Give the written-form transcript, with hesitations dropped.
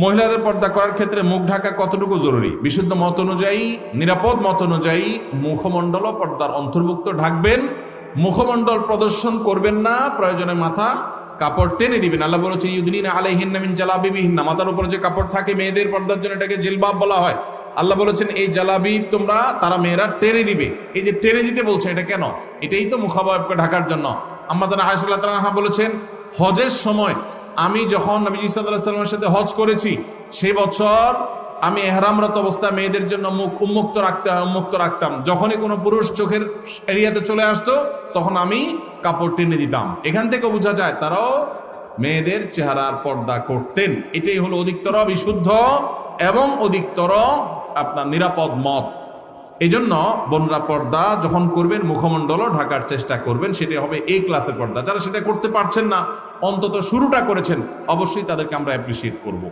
মহিলাদের পর্দা করার ক্ষেত্রে মুখ ঢাকা কতটুকু জরুরি? বিশুদ্ধ মত অনুযায়ী, নিরাপদ মত অনুযায়ী মুখমণ্ডল পর্দার অন্তর্ভুক্ত ঢাকবেন, মুখমণ্ডল প্রদর্শন করবেন না, প্রয়োজনে মাথা কাপড় টেনে দিবেন। আল্লাহ বলেছেন ইউদনিনা আলাইহিন্না মিন জালাবিবিহিন্না, মাথার উপরে যে কাপড় থাকে মেয়েদের পর্দার জন্য এটাকে জিলবাব বলা হয়। আল্লাহ বলেছেন এই জালাবিব তারা মেয়েরা টেনে দিবে। এই যে টেনে দিতে বলছে এটা কেন? এটাই তো মুখাবয়বকে ঢাকার জন্য। আম্মা জানা আয়েশা রাদিয়াল্লাহু তাআলা বলেছেন হজের সময় আমি যখন নবীজি সাল্লাল্লাহু আলাইহি ওয়াসাল্লামের সাথে হজ করেছি, সেই বছর আমি ইহরামরত অবস্থায় মেয়েদের জন্য মুখ উন্মুক্ত রাখতাম। যখনই কোনো পুরুষ চোখের এরিয়াতে চলে আসতো তখন আমি কাপড় টেনে দিতাম। এখান থেকে বোঝা যায় তারাও মেয়েদের চেহারার পর্দা করতেন। এটাই হলো অধিকতর বিশুদ্ধ এবং অধিকতর আপনার নিরাপদ মত। এই জন্য বোনরা পর্দা যখন করবেন মুখমণ্ডলও ঢাকার চেষ্টা করবেন, সেটা হবে এই ক্লাসের পর্দা। যারা সেটা করতে পারছেন না, অন্তত শুরুটা করেছেন, অবশ্যই তাদেরকে আমরা অ্যাপ্রিসিয়েট করব।